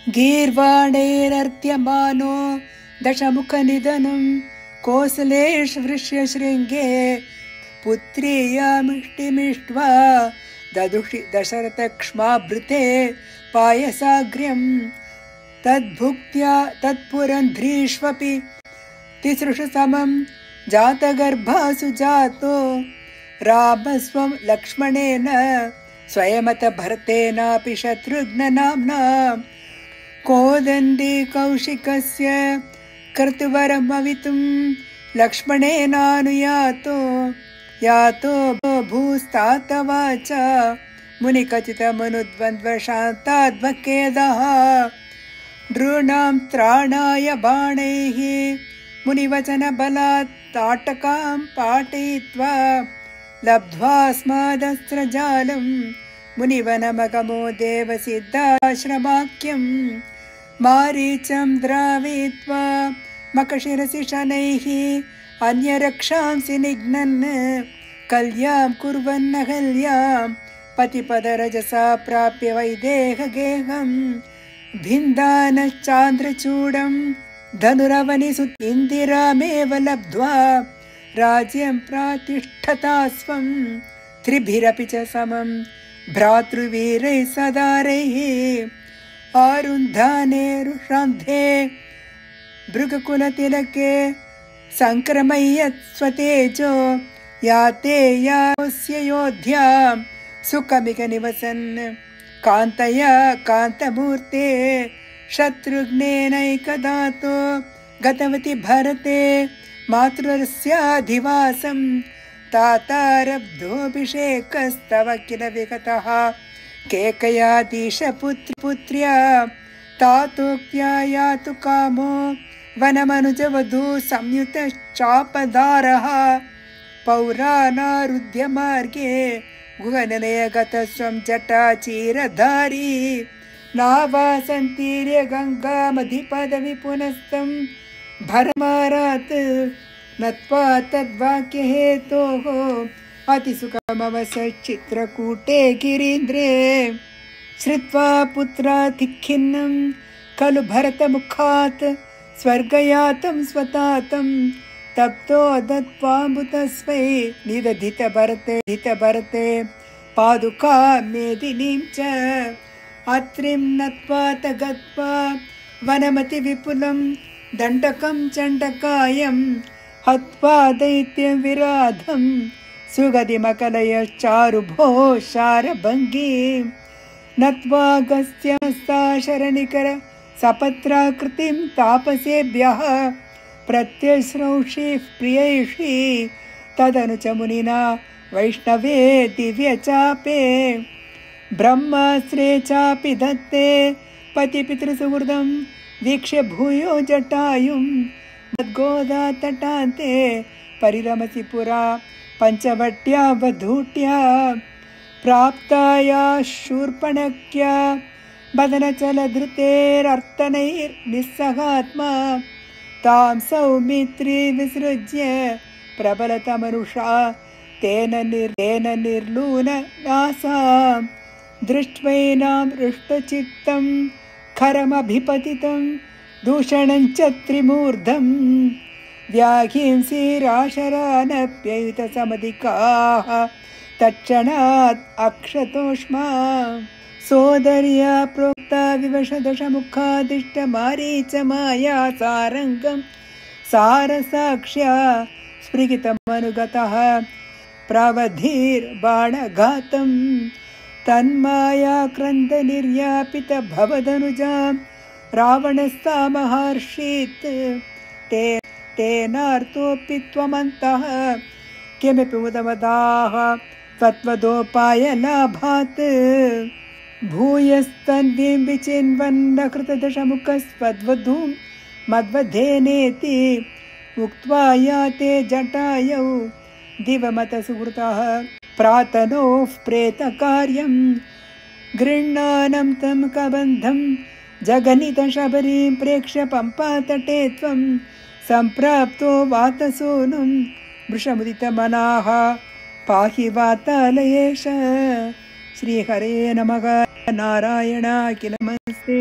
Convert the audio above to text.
गीर्वाणैरर्त्यमानो दशमुखनिधनं कोसलेष्वृष्य शृङ्गे पुत्र्यामिष्टिमिष्ट्वा ददुषि दशरथक्ष्माभृते पायसाग्र्यं तद्भुक्त्या तत्पुरन्ध्रीष्वपि तिसृषु समं जातगर्भासु जातो रामस्वं लक्ष्मणेन स्वयमत भरतेनापि शत्रुघ्ननाम्ना कोदण्डी कौशिकस्य कर्तुवरमवितुं लक्ष्मणेनानुयातो यातो भूस्तातवाच मुनिकथितमनुद्वन्द्वशान्ताद्वकेदः नॄणां त्राणाय बाणैः मुनिवचनबलात् ताटकां पाटयित्वा लब्ध्वास्मादस्त्रजालं मुनिवनमगमो देवसिद्धाश्रमाख्यं मारीचं द्रावयित्वा मखशिरसि शनैः अन्यरक्षांसि निघ्नन् कल्यां कुर्वन्नहल्यां पतिपदरजसा प्राप्य वैदेहगेहं भिन्दानश्चान्द्रचूडं धनुरवनिसु इन्दिरामेव लब्ध्वा राज्यं प्रातिष्ठता स्वं त्रिभिरपि च समं भ्रातृवीरैः सदारैः आरुन्धाने रुषान्धे भृगकुलतिलके सङ्क्रमयत् स्वतेजो याते यास्य योध्यां सुखमिक निवसन् कान्तया कान्तमूर्ते शत्रुघ्नेनैकदातो गतवति भरते मातृस्याधिवासं तातारब्धोऽभिषेकस्तव किल विगतः केकयाधीशपुत्र्या तातोक्त्या यातु कामो वनमनुजवधू संयुतश्चापधारः पौरानारुध्य मार्गे गुहननय गतस्वं जटाचीरधारी नावासन्तीर्य गङ्गामधिपदविपुनस्तं भरमारात् नत्वा तद्वाक्यहेतोः अतिसुखमवसच्चित्रकूटे गिरीन्द्रे श्रुत्वा पुत्रातिखिन्नं खलु भरतमुखात् स्वर्गयातं स्वतातं तप्तो दत्त्वाम्बुतस्मै निदधितभरते पादुका मेदिनीं च अत्रिं नत्वा गत्वा वनमतिविपुलं दण्डकं चण्डकायं हत्वा दैत्यं विराधं सुगतिमकलयश्चारुभो शारभङ्गीं नत्वा गस्त्यस्ता शरणिकर सपत्राकृतिं तापसेभ्यः प्रत्यश्रौषिः प्रियैषी तदनु च मुनिना वैष्णवे दिव्यचापे ब्रह्मास्त्रे चापि दत्ते पतिपितृसुहृदं वीक्ष्य भूयो जटायुं मद्गोदा तटान्ते परिरमसि पुरा पञ्चवट्या वधूट्या प्राप्ताया शूर्पणख्या बदनचलधृतेरर्तनैर्निस्सहात्मा तां सौमित्री विसृज्य प्रबलतमनुषा तेन निर्लूननासां दृष्ट्वैनां हृष्टचित्तं खरमभिपतितं दूषणं च त्रिमूर्धं व्याघिंसीराशरानप्ययुतसमधिकाः तत्क्षणात् अक्षतोष्मा सोदर्या प्रोक्ता विवशदशमुखादिष्टमारीचमाया सारङ्गं सारसाक्ष्या स्फृगितमनुगतः प्रवधीर्बाणघातं तन्माया क्रन्दनिर्यापित भवदनुजां रावणस्ता महर्षीत् तेनार्तोऽपि त्वमन्तः किमपि उदवदाः तत्त्वदोपायलाभात् भूयस्तन्वीं विचिन्वन्न कृतदशमुखस्त्वद्वधूं मद्वधेनेति उक्त्वा याते जटायौ दिवमतसुहृतः प्रातनोः प्रेतकार्यं गृह्णानं तं कबन्धं जगनितशबरीं प्रेक्ष्य पम्पातटे त्वं सम्प्राप्तो वातसूनुं वृषमुदितमनाः पाहि वातालयेश। श्रीहरे नमः। नारायण अखिल नमस्ते।